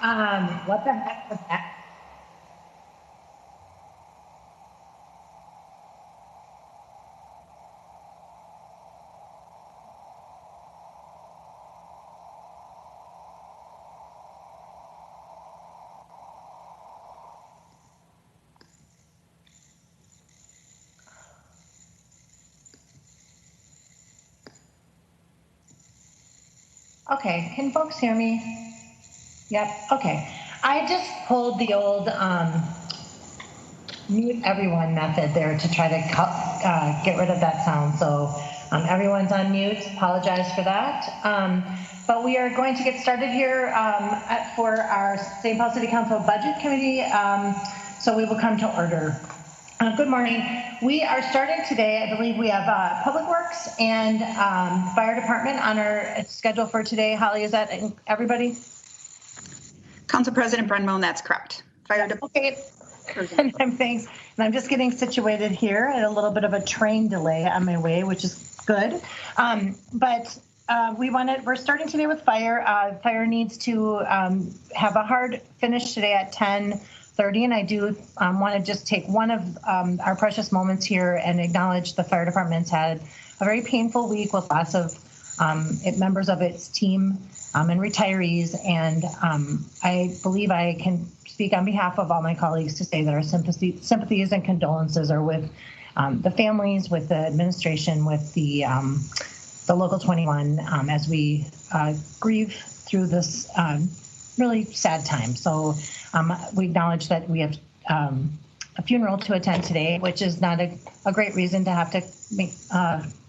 What the heck was that? Okay, can folks hear me? Yep, okay. I just pulled the old mute everyone method there to try to get rid of that sound. So everyone's on mute, apologize for that. But we are going to get started here for our St. Paul City Council Budget Committee. So we will come to order. Good morning. We are starting today. I believe we have Public Works and Fire Department on our schedule for today. Holly, is that everybody? Council President Brenmone, that's correct. Fire Department. Okay. And thanks. And I'm just getting situated here at a little bit of a train delay on my way, which is good. We're starting today with fire. Fire needs to have a hard finish today at 10:30, and I do want to just take one of our precious moments here and acknowledge the fire department's had a very painful week with lots of members of its team and retirees, and I believe I can speak on behalf of all my colleagues to say that our sympathies and condolences are with the families, with the administration, with the Local 21 as we grieve through this really sad time. So we acknowledge that we have a funeral to attend today, which is not a great reason to have to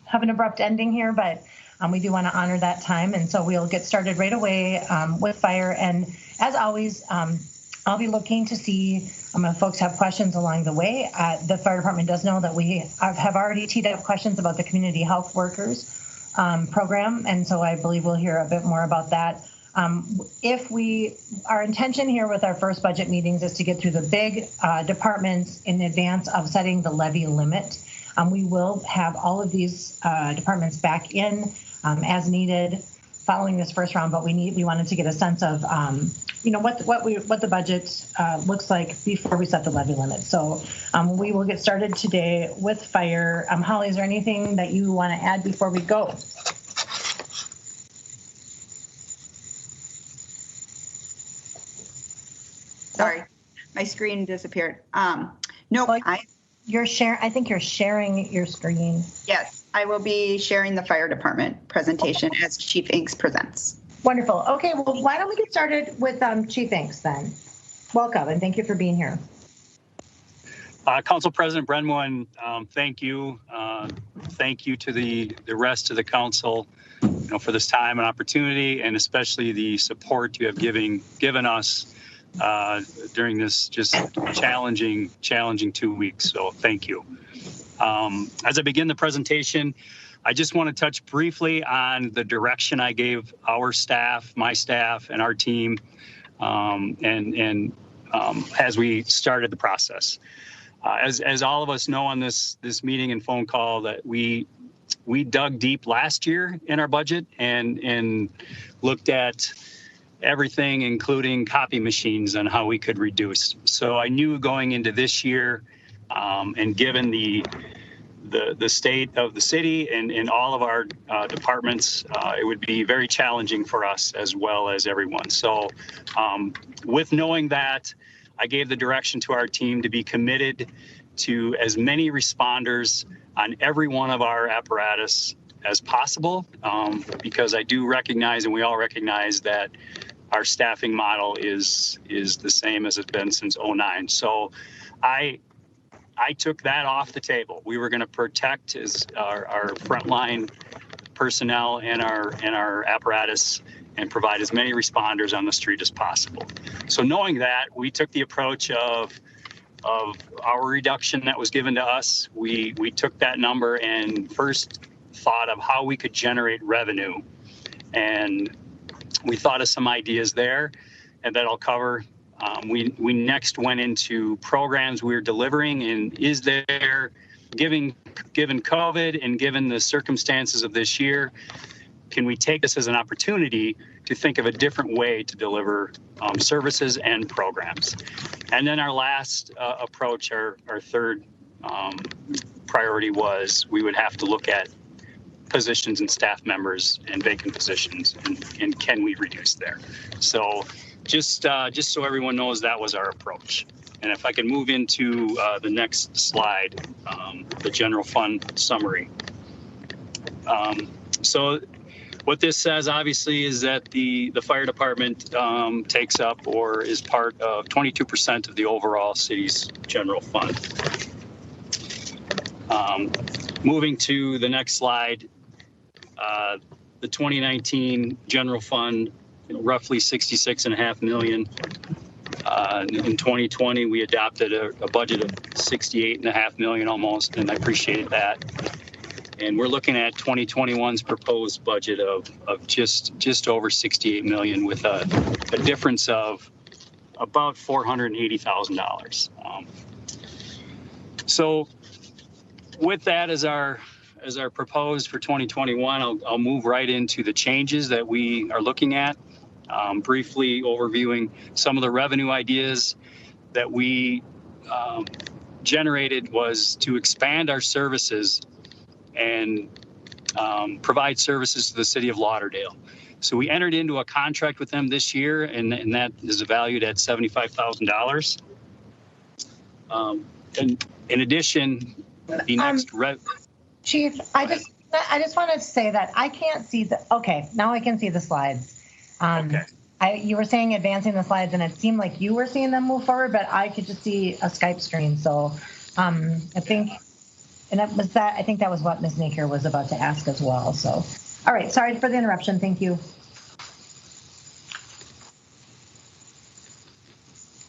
have an abrupt ending here, but we do want to honor that time. And so we'll get started right away with fire. And as always, I'll be looking to see if folks have questions along the way. The fire department does know that we have already teed up questions about the community health workers program. And so I believe we'll hear a bit more about that. Our intention here with our first budget meetings is to get through the big departments in advance of setting the levy limit. We will have all of these departments back in as needed following this first round, but we wanted to get a sense of what the budget looks like before we set the levy limit. So we will get started today with fire. Holly, is there anything that you want to add before we go? Sorry, my screen disappeared. No, You're sharing. I think you're sharing your screen. Yes, I will be sharing the fire department presentation as Chief Inks presents. Wonderful. Okay, well, why don't we get started with Chief Inks then? Welcome, and thank you for being here. Council President Brenmone, thank you. Thank you to the rest of the council, for this time and opportunity, and especially the support you have given us during this just challenging 2 weeks. So thank you. As I begin the presentation, I just want to touch briefly on the direction I gave our staff, my staff, and our team, as we started the process. As all of us know on this meeting and phone call, that we dug deep last year in our budget and looked at everything, including copy machines, and how we could reduce. So I knew going into this year, and given the state of the city and all of our departments, it would be very challenging for us as well as everyone. So with knowing that, I gave the direction to our team to be committed to as many responders on every one of our apparatus as possible, because I do recognize, and we all recognize, that our staffing model is the same as it's been since '09. So I took that off the table. We were going to protect our frontline personnel and our apparatus and provide as many responders on the street as possible. So knowing that, we took the approach of our reduction that was given to us. We took that number and first thought of how we could generate revenue. And we thought of some ideas there, and that I'll cover. We next went into programs we were delivering, and is there, given COVID and given the circumstances of this year, can we take this as an opportunity to think of a different way to deliver services and programs? And then our last approach, our third priority was we would have to look at positions and staff members and vacant positions, and can we reduce there? So just so everyone knows, that was our approach. And if I can move into the next slide, the general fund summary. So what this says, obviously, is that the fire department takes up or is part of 22% of the overall city's general fund. Moving to the next slide, the 2019 general fund, roughly 66.5 million. In 2020, we adopted a budget of 68.5 million almost, and I appreciate that. And we're looking at 2021's proposed budget of just over 68 million, with a difference of about $480,000. So with that as our proposed for 2021, I'll move right into the changes that we are looking at. Briefly overviewing some of the revenue ideas that we generated was to expand our services and provide services to the city of Lauderdale. So we entered into a contract with them this year, and that is valued at $75,000. And in addition, the next Chief, I just wanted to say that I can't see okay, now I can see the slides. Okay. You were saying advancing the slides, and it seemed like you were seeing them move forward, but I could just see a Skype screen. So I think, and that was that. I think that was what Ms. Naker was about to ask as well. So, all right. Sorry for the interruption. Thank you.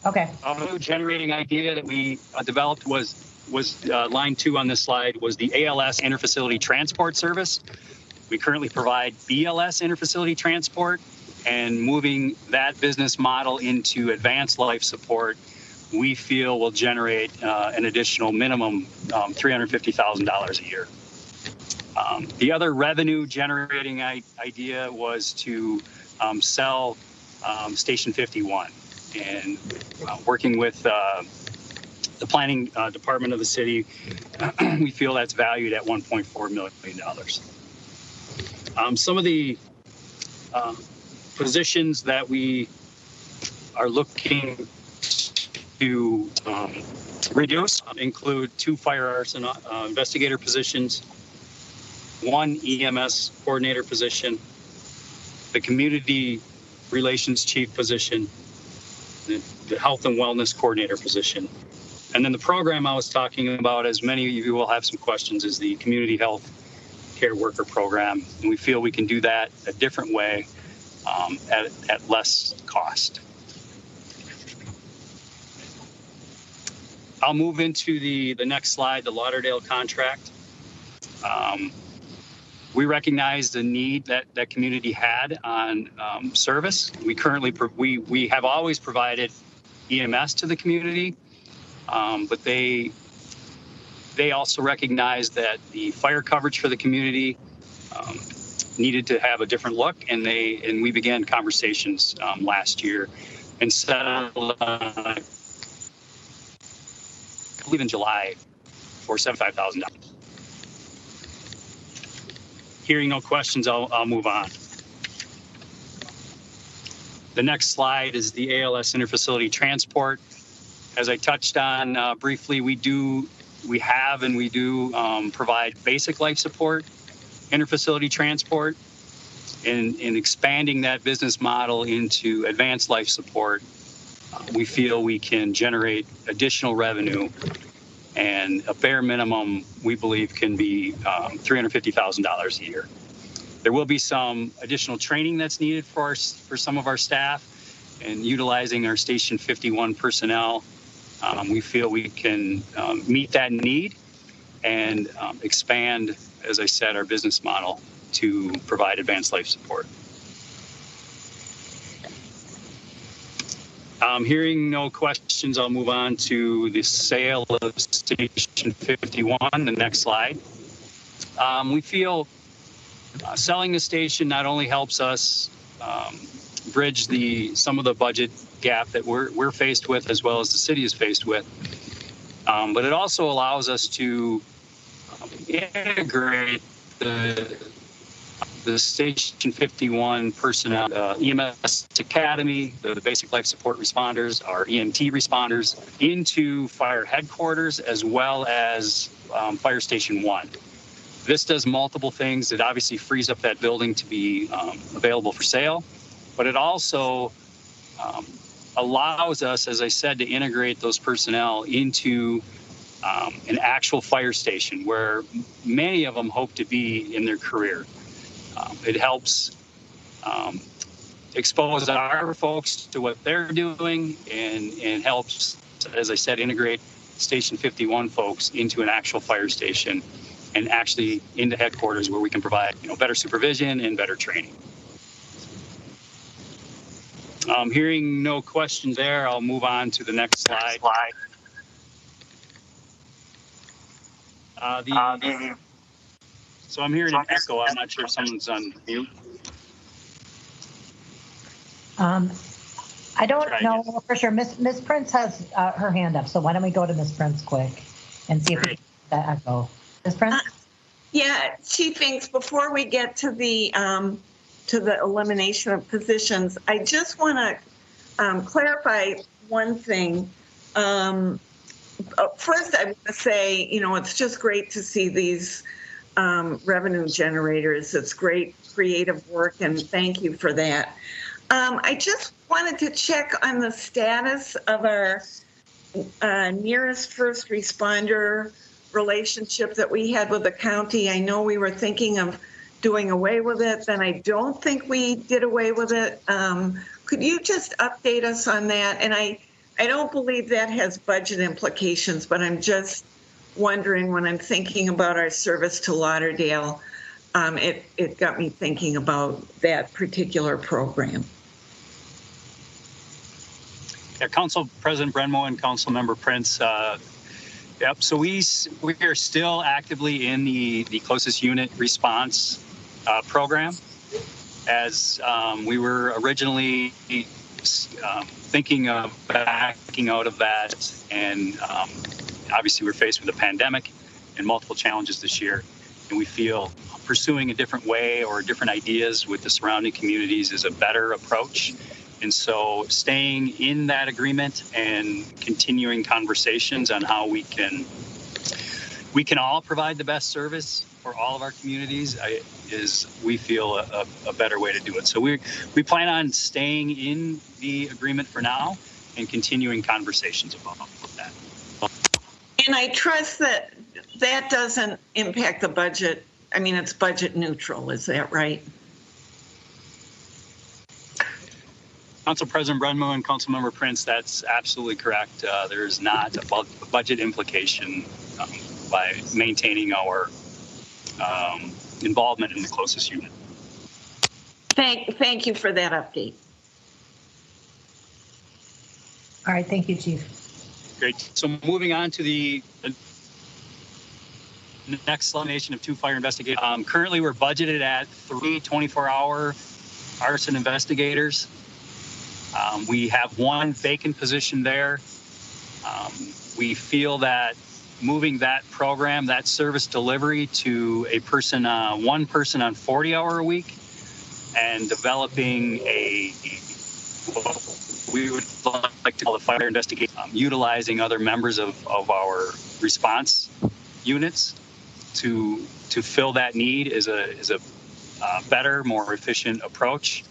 Okay. A new generating idea that we developed was line 2 on this slide was the ALS interfacility transport service. We currently provide BLS interfacility transport, and moving that business model into advanced life support, we feel will generate an additional minimum $350,000 a year. The other revenue generating idea was to sell Station 51, and working with the planning department of the city, we feel that's valued at $1.4 million. Some of the positions that we are looking to reduce include 2 fire arson investigator positions, 1 EMS coordinator position, the community relations chief position, the health and wellness coordinator position. And then the program I was talking about, as many of you will have some questions, is the community health care worker program. And we feel we can do that a different way at less cost. I'll move into the next slide, the Lauderdale contract. We recognize the need that community had on service. We currently, we have always provided EMS to the community, but they also recognize that the fire coverage for the community needed to have a different look, and we began conversations last year and settled, I believe in July, for $75,000. Hearing no questions, I'll move on. The next slide is the ALS interfacility transport. As I touched on briefly, we have and we do provide basic life support, interfacility transport, and in expanding that business model into advanced life support, we feel we can generate additional revenue, and a bare minimum we believe can be $350,000 a year. There will be some additional training that's needed for some of our staff, and utilizing our Station 51 personnel, we feel we can meet that need and expand, as I said, our business model to provide advanced life support. Hearing no questions, I'll move on to the sale of Station 51, the next slide. We feel Selling the station not only helps us bridge some of the budget gap that we're faced with, as well as the city is faced with, but it also allows us to integrate the Station 51 personnel, EMS Academy, the basic life support responders, our EMT responders, into fire headquarters as well as Fire Station 1. This does multiple things. It obviously frees up that building to be available for sale, but it also allows us, as I said, to integrate those personnel into an actual fire station where many of them hope to be in their career. It helps expose our folks to what they're doing and helps, as I said, integrate Station 51 folks into an actual fire station and actually into headquarters where we can provide better supervision and better training. Hearing no questions there, I'll move on to the next slide. So I'm hearing an echo. I'm not sure if someone's on mute. I don't know for sure. Miss Prince has her hand up, so why don't we go to Miss Prince quick and see if we get that echo. Miss Prince? Yeah, Chief Inks, before we get to the elimination of positions, I just want to clarify one thing. First, I want to say, it's just great to see these revenue generators. It's great creative work, and thank you for that. I just wanted to check on the status of our nearest first responder relationship that we had with the county. I know we were thinking of doing away with it, then I don't think we did away with it. Could you just update us on that? And I don't believe that has budget implications, but I'm just wondering, when I'm thinking about our service to Lauderdale, it got me thinking about that particular program. Yeah, Council President Brenmo and Council Member Prince. Yep. So we are still actively in the closest unit response program, as we were originally thinking of backing out of that, and obviously we're faced with a pandemic and multiple challenges this year, and we feel pursuing a different way or different ideas with the surrounding communities is a better approach. And so staying in that agreement and continuing conversations on how we can all provide the best service for all of our communities is, we feel, a better way to do it. So we plan on staying in the agreement for now and continuing conversations about that. And I trust that that doesn't impact the budget. I mean, it's budget neutral, is that right? Council President Brenmo and Councilmember Prince, that's absolutely correct. There is not a budget implication by maintaining our involvement in the closest unit. Thank you for that update. All right, thank you, Chief. Great. So moving on to the next elimination of 2 fire investigators. Currently, we're budgeted at 3 24-hour arson investigators. We have 1 vacant position there. We feel that moving that program, that service delivery, to a person, 1 person on 40-hour a week, and developing what we would like to call the fire investigation, utilizing other members of our response units to fill that need is a better, more efficient approach.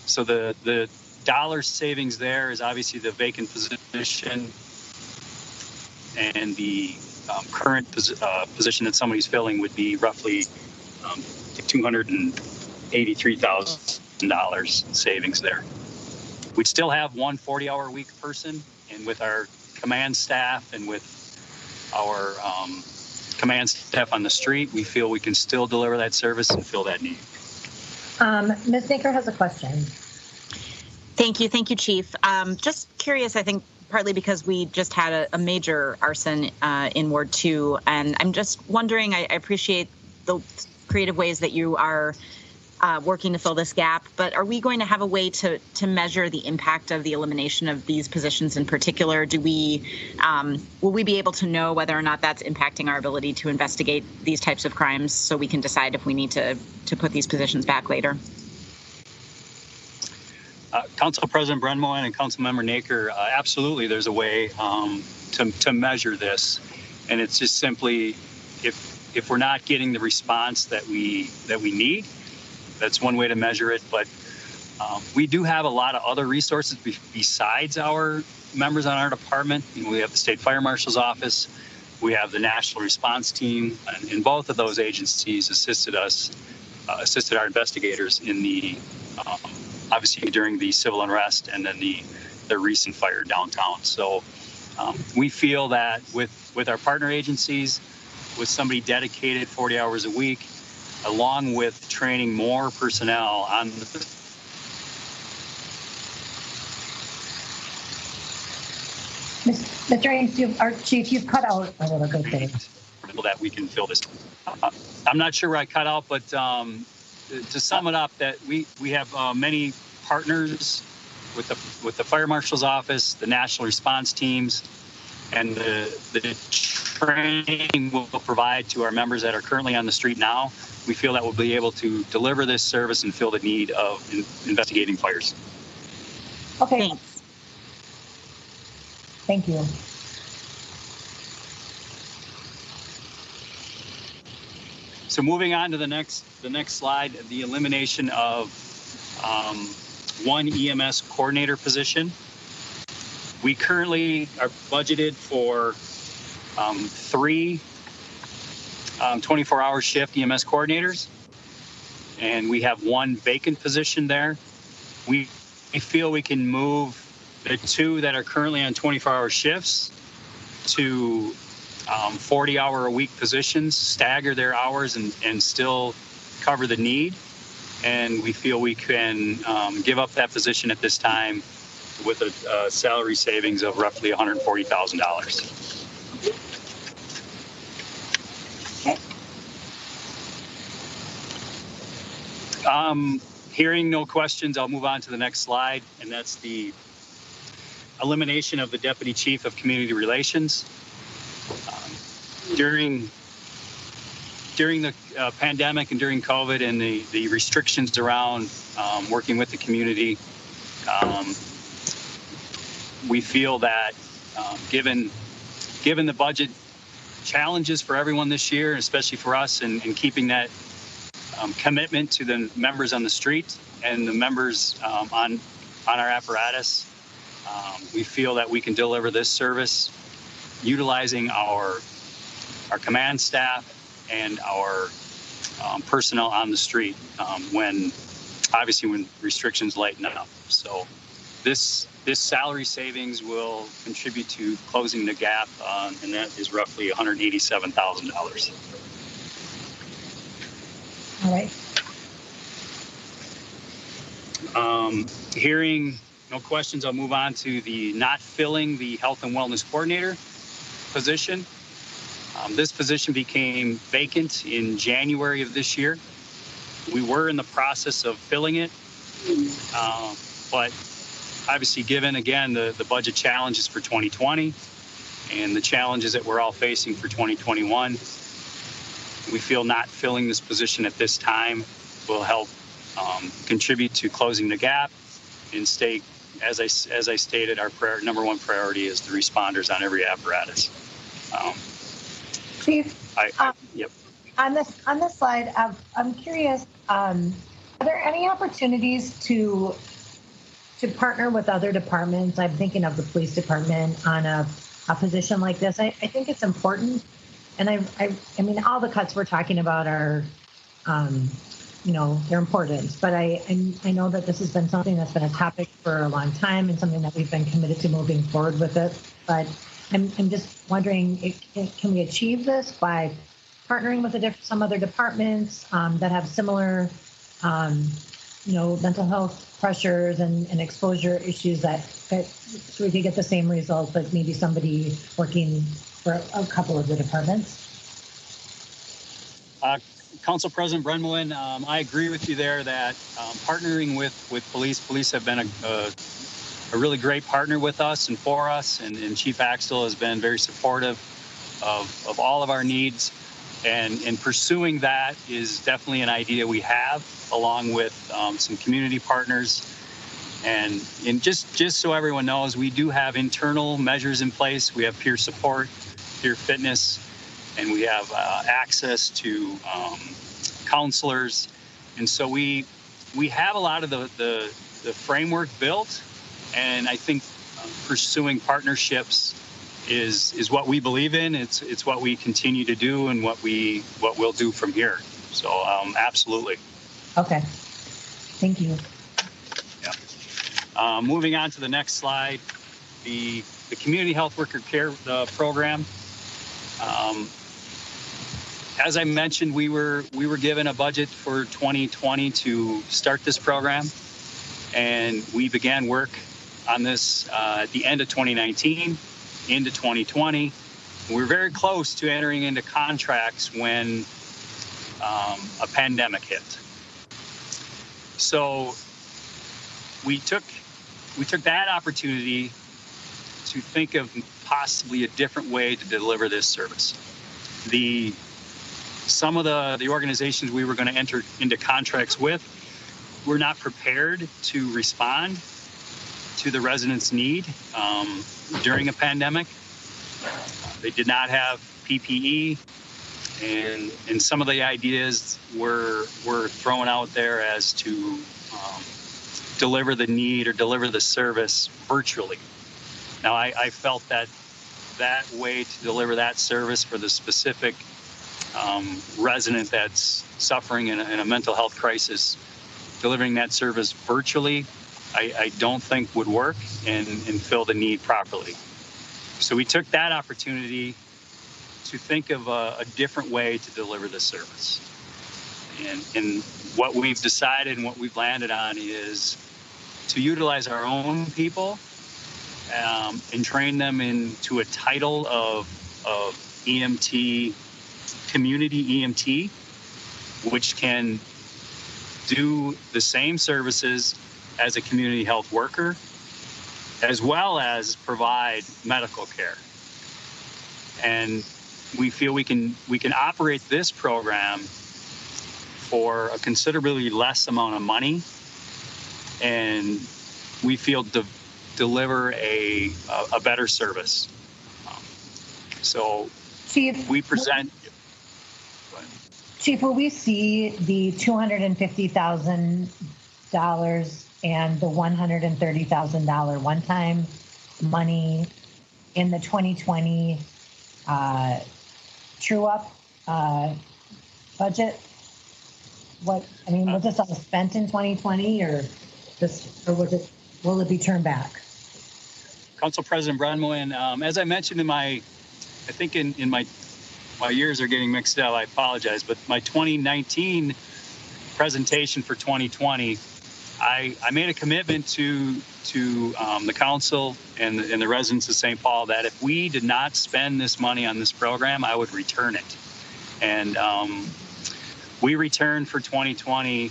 So the dollar savings there is obviously the vacant position, and the current position that somebody's filling would be roughly $283,000 savings there. We'd still have 1 40-hour a week person, and with our command staff and with our command staff on the street, we feel we can still deliver that service and fill that need. Ms. Naker has a question. Thank you, Chief. Just curious, I think partly because we just had a major arson in Ward 2, and I'm just wondering, I appreciate the creative ways that you are working to fill this gap, but are we going to have a way to measure the impact of the elimination of these positions in particular? Will we be able to know whether or not that's impacting our ability to investigate these types of crimes so we can decide if we need to put these positions back later? Council President Brenmoen and Councilmember Naker, absolutely there's a way to measure this. And it's just simply if we're not getting the response that we need, that's one way to measure it. But we do have a lot of other resources besides our members on our department. We have the State Fire Marshal's Office, we have the National Response Team, and both of those agencies assisted our investigators in the obviously during the civil unrest and then the recent fire downtown. So we feel that with our partner agencies, with somebody dedicated 40 hours a week, along with training more personnel on the Mr. Ames, our chief, you've cut out a little bit there. That we can fill this. I'm not sure where I cut out, but to sum it up, that we have many partners with the Fire Marshal's Office, the National Response Teams, and the training we'll provide to our members that are currently on the street now. We feel that we'll be able to deliver this service and fill the need of investigating fires. Okay. Thanks. Thank you. So moving on to the next slide, the elimination of one EMS coordinator position. We currently are budgeted for 3 24-hour shift EMS coordinators, and we have 1 vacant position there. We feel we can move the 2 that are currently on 24-hour shifts to 40-hour-a-week positions, stagger their hours and still cover the need. And we feel we can give up that position at this time with a salary savings of roughly $140,000. Hearing no questions, I'll move on to the next slide, and that's the elimination of the Deputy Chief of Community Relations. During the pandemic and during COVID and the restrictions around working with the community, we feel that given the budget challenges for everyone this year, especially for us, and keeping that commitment to the members on the street and the members on our apparatus, we feel that we can deliver this service utilizing our command staff and our personnel on the street when restrictions lighten up. So this salary savings will contribute to closing the gap, and that is roughly $187,000. All right. Hearing no questions, I'll move on to the not filling the health and wellness coordinator position. This position became vacant in January of this year. We were in the process of filling it, but obviously given, again, the budget challenges for 2020 and the challenges that we're all facing for 2021, we feel not filling this position at this time will help contribute to closing the gap and stay, as I stated, our number one priority is the responders on every apparatus. Chief, yep. on this slide, I'm curious, are there any opportunities to partner with other departments? I'm thinking of the police department on a position like this. I think it's important. And I mean, all the cuts we're talking about are, they're important. But I know that this has been something that's been a topic for a long time and something that we've been committed to moving forward with it. But I'm just wondering, can we achieve this by partnering with some other departments that have similar, mental health pressures and exposure issues that so we could get the same result, but maybe somebody working for a couple of the departments? Council President Brenmoen, I agree with you there that partnering with police have been a really great partner with us and for us, and Chief Axtell has been very supportive of all of our needs, and pursuing that is definitely an idea we have, along with some community partners. And just so everyone knows, we do have internal measures in place. We have peer support, peer fitness, and we have access to counselors. And so we have a lot of the framework built, and I think pursuing partnerships is what we believe in. It's what we continue to do and what we'll do from here. So absolutely. Okay. Thank you. Yeah. Moving on to the next slide, the Community Health Worker Care Program. As I mentioned, we were given a budget for 2020 to start this program, and we began work on this at the end of 2019 into 2020. We were very close to entering into contracts when a pandemic hit. So we took that opportunity to think of possibly a different way to deliver this service. Some of the organizations we were going to enter into contracts with were not prepared to respond to the residents' need during a pandemic. They did not have PPE, and some of the ideas were thrown out there as to deliver the need or deliver the service virtually. Now, I felt that way to deliver that service for the specific resident that's suffering in a mental health crisis, delivering that service virtually, I don't think would work and fill the need properly. So we took that opportunity to think of a different way to deliver the service. And what we've decided and what we've landed on is to utilize our own people and train them into a title of EMT, community EMT, which can do the same services as a community health worker, as well as provide medical care. And we feel we can operate this program for a considerably less amount of money, and we feel deliver a better service. So Chief, we present. Chief, will we see the $250,000 and the $130,000 one-time money in the 2020 true-up budget? Was this all spent in 2020, or will it be turned back? Council President Brenmoen, as I mentioned in my years are getting mixed up, I apologize, but my 2019 presentation for 2020, I made a commitment to the council and the residents of St. Paul that if we did not spend this money on this program, I would return it. And we returned for 2020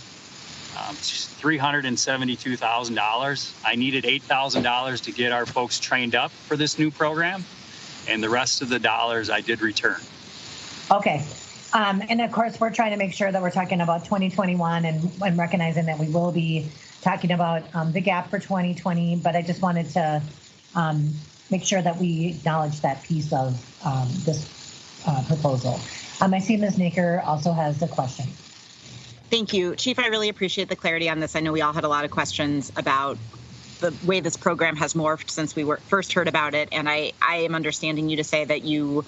$372,000. I needed $8,000 to get our folks trained up for this new program, and the rest of the dollars I did return. Okay. And of course, we're trying to make sure that we're talking about 2021 and recognizing that we will be talking about the gap for 2020. But I just wanted to make sure that we acknowledge that piece of this proposal. I see Ms. Naker also has a question. Thank you, Chief. I really appreciate the clarity on this. I know we all had a lot of questions about the way this program has morphed since we first heard about it. And I am understanding you to say that you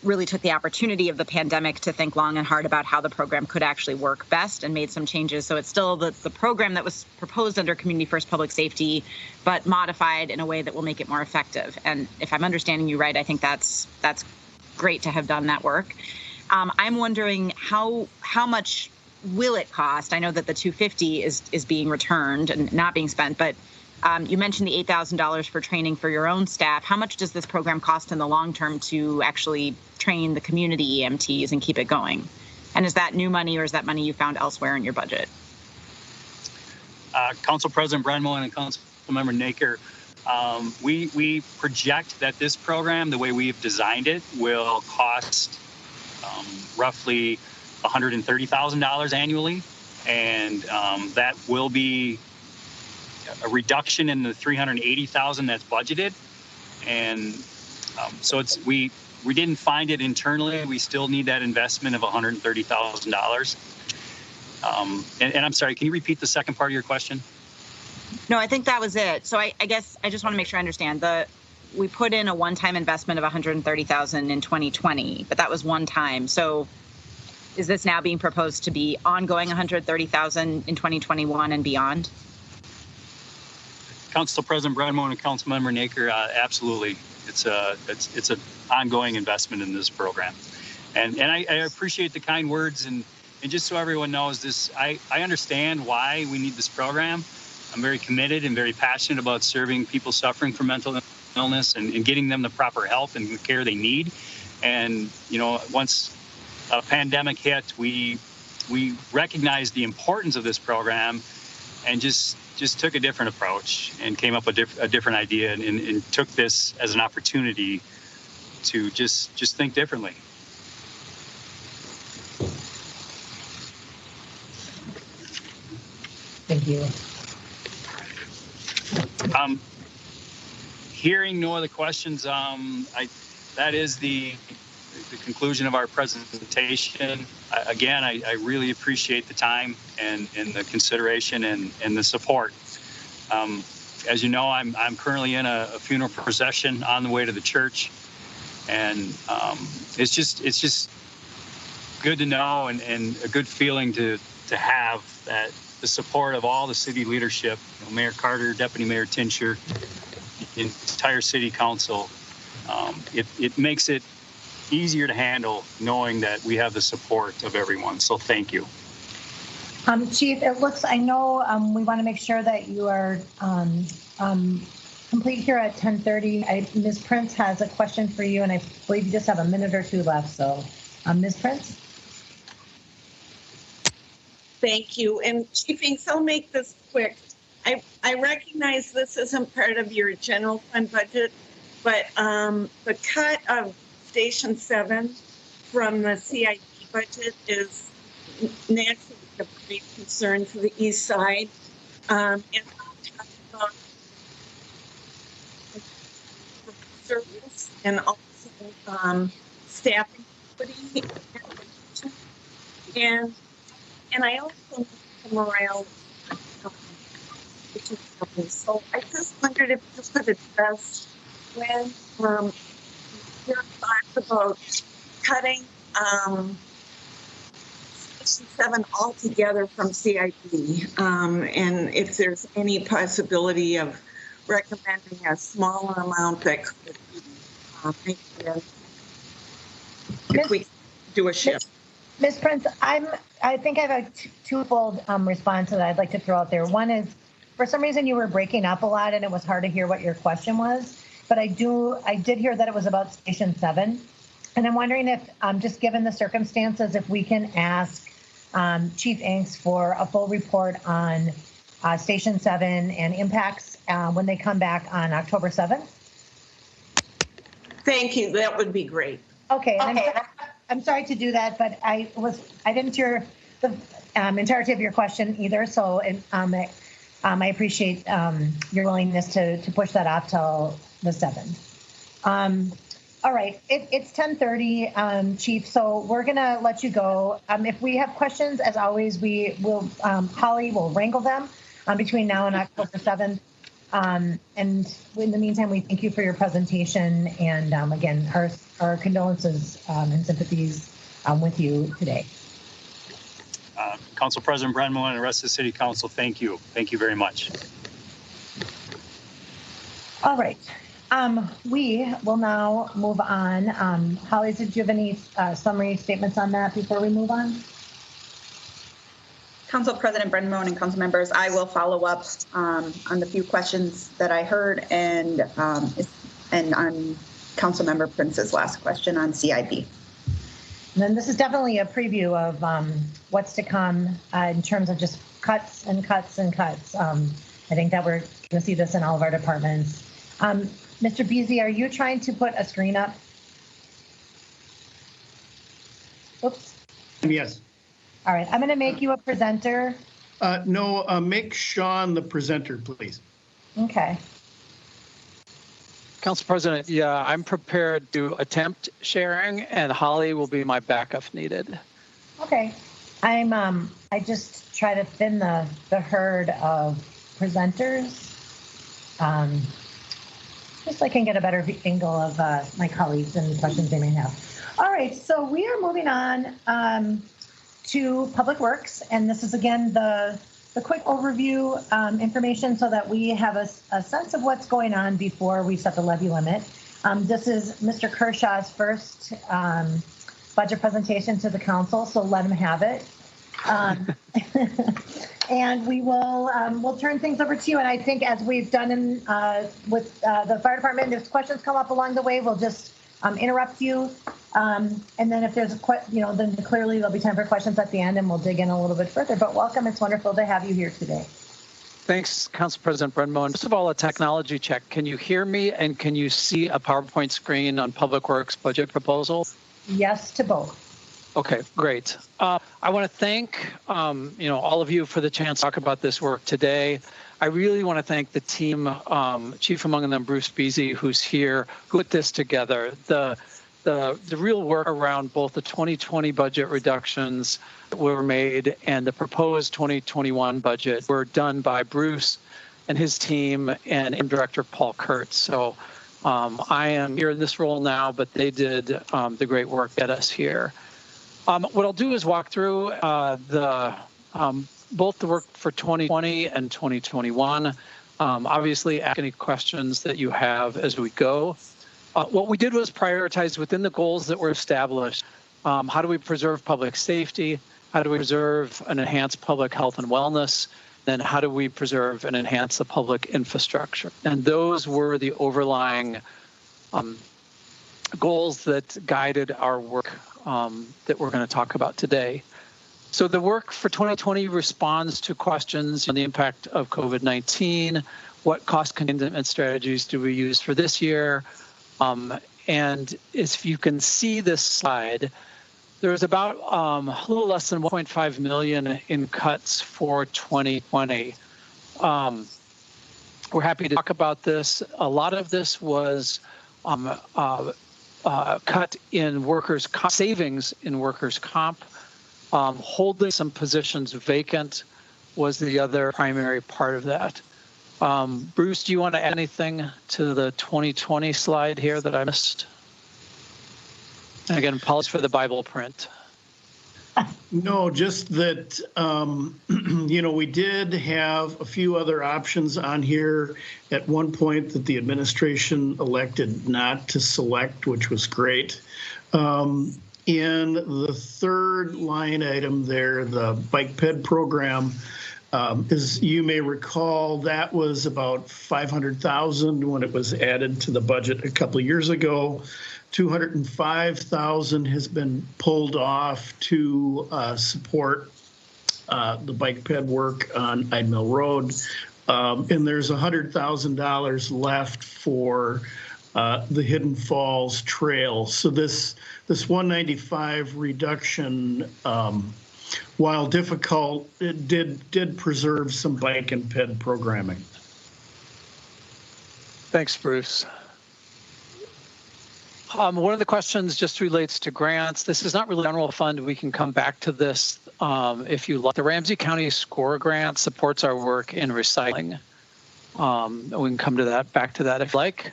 really took the opportunity of the pandemic to think long and hard about how the program could actually work best and made some changes. So it's still the program that was proposed under Community First Public Safety, but modified in a way that will make it more effective. And if I'm understanding you right, I think that's great to have done that work. I'm wondering how much will it cost? I know that the $250 is being returned and not being spent, but you mentioned the $8,000 for training for your own staff. How much does this program cost in the long term to actually train the community EMTs and keep it going? And is that new money or is that money you found elsewhere in your budget? Council President Brennemoen and Councilmember Naker, we project that this program, the way we've designed it, will cost roughly $130,000 annually, and that will be a reduction in the $380,000 that's budgeted. And so we didn't find it internally. We still need that investment of $130,000. And I'm sorry, can you repeat the second part of your question? No, I think that was it. So I guess I just want to make sure I understand. We put in a one-time investment of $130,000 in 2020, but that was one time. So is this now being proposed to be ongoing $130,000 in 2021 and beyond? Council President Brennemoen and Councilmember Naker, absolutely. It's an ongoing investment in this program. And I appreciate the kind words, and just so everyone knows this, I understand why we need this program. I'm very committed and very passionate about serving people suffering from mental illness and getting them the proper help and care they need. And, you know, once a pandemic hit, we recognized the importance of this program and just took a different approach and came up with a different idea and took this as an opportunity to just think differently. Thank you. Hearing no other questions, that is the conclusion of our presentation. Again, I really appreciate the time and the consideration and the support. As you know, I'm currently in a funeral procession on the way to the church, and it's just good to know and a good feeling to have that the support of all the city leadership, you know, Mayor Carter, Deputy Mayor Tincher, the entire city council. It makes it easier to handle knowing that we have the support of everyone. So thank you. Chief, I know we want to make sure that you are complete here at 10:30. Ms. Prince has a question for you, and I believe you just have a minute or two left. So, Ms. Prince? Thank you. And Chief Inks, I'll make this quick. I recognize this isn't part of your general fund budget, but the cut of Station 7 from the CIP budget is naturally a great concern for the east side. And service and also staffing equity. And I also know the morale. So I just wondered if you could address when your thoughts about cutting Station 7 altogether from CIP, and if there's any possibility of recommending a smaller amount that could be if we do a shift. Ms. Prince, I think I have a twofold response that I'd like to throw out there. One is, for some reason, you were breaking up a lot, and it was hard to hear what your question was. But I did hear that it was about Station 7, and I'm wondering if, just given the circumstances, if we can ask Chief Inks for a full report on Station 7 and impacts when they come back on October 7th. Thank you. That would be great. Okay. I'm sorry to do that, but I didn't hear the entirety of your question either. So I appreciate your willingness to push that off till the 7th. All right, it's 10:30, Chief. So we're gonna let you go. If we have questions, as always, we will. Holly will wrangle them between now and October 7th. And in the meantime, we thank you for your presentation, and again, our condolences and sympathies with you today. Council President Brennemoen and the rest of the City Council, thank you. Thank you very much. All right. We will now move on. Holly, did you have any summary statements on that before we move on? Council President Brennemoen and council members, I will follow up on the few questions that I heard and on Council Member Prince's last question on CIP. And then this is definitely a preview of what's to come in terms of just cuts and cuts and cuts. I think that we're going to see this in all of our departments. Mr. Beasy, are you trying to put a screen up? Oops. Yes. All right, I'm going to make you a presenter. No, make Sean the presenter, please. Okay. Council President, yeah, I'm prepared to attempt sharing, and Holly will be my backup if needed. Okay. I just try to thin the herd of presenters, just so I can get a better angle of my colleagues and the questions they may have. All right, so we are moving on to Public Works, and this is again the quick overview information so that we have a sense of what's going on before we set the levy limit. This is Mr. Kershaw's first budget presentation to the council, so let him have it. And we will we'll turn things over to you. And I think as we've done with the fire department, if questions come up along the way, we'll just interrupt you. And then if there's then clearly there'll be time for questions at the end, and we'll dig in a little bit further. But welcome. It's wonderful to have you here today. Thanks, Council President Brendmoen. First of all, a technology check. Can you hear me, and can you see a PowerPoint screen on Public Works budget proposal? Yes to both. Okay, great. I want to thank all of you for the chance to talk about this work today. I really want to thank the team, chief among them Bruce Beasy, who's here, who put this together. The real work around both the 2020 budget reductions that were made and the proposed 2021 budget were done by Bruce and his team and Director Paul Kurtz. So I am here in this role now, but they did the great work to get us here. What I'll do is walk through both the work for 2020 and 2021. Obviously, ask any questions that you have as we go. What we did was prioritize within the goals that were established. How do we preserve public safety? How do we preserve and enhance public health and wellness? Then how do we preserve and enhance the public infrastructure? And those were the overlying goals that guided our work that we're going to talk about today. So the work for 2020 responds to questions on the impact of COVID-19, what cost containment strategies do we use for this year, and if you can see this slide, there's about a little less than 1.5 million in cuts for 2020. We're happy to talk about this. A lot of this was cut in workers' savings in workers' comp. Holding some positions vacant was the other primary part of that. Bruce, do you want to add anything to the 2020 slide here that I missed? And again, apologies for the Bible print. No, just that, we did have a few other options on here at one point that the administration elected not to select, which was great. In the third line item there, the bike ped program, as you may recall, that was about $500,000 when it was added to the budget a couple of years ago. $205,000 has been pulled off to support the bike ped work on Ide Mill Road, and there's $100,000 left for the Hidden Falls Trail. So this 195 reduction, while difficult, it did preserve some bike and ped programming. Thanks, Bruce. One of the questions just relates to grants. This is not really general fund. We can come back to this if you like. The Ramsey County SCORE grant supports our work in recycling. We can come to back to that if you like.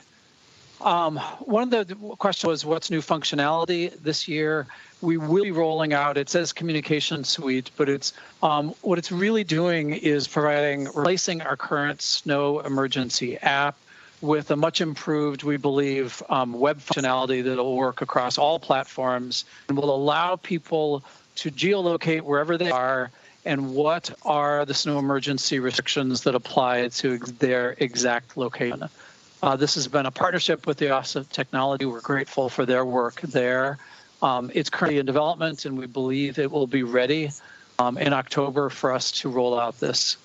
One of the questions was what's new functionality this year. We will be rolling out, it says communication suite, but it's what it's really doing is replacing our current snow emergency app with a much improved, we believe, web functionality that will work across all platforms and will allow people to geolocate wherever they are and what are the snow emergency restrictions that apply to their exact location. This has been a partnership with the Office of Technology. We're grateful for their work there. It's currently in development, and we believe it will be ready in October for us to roll out this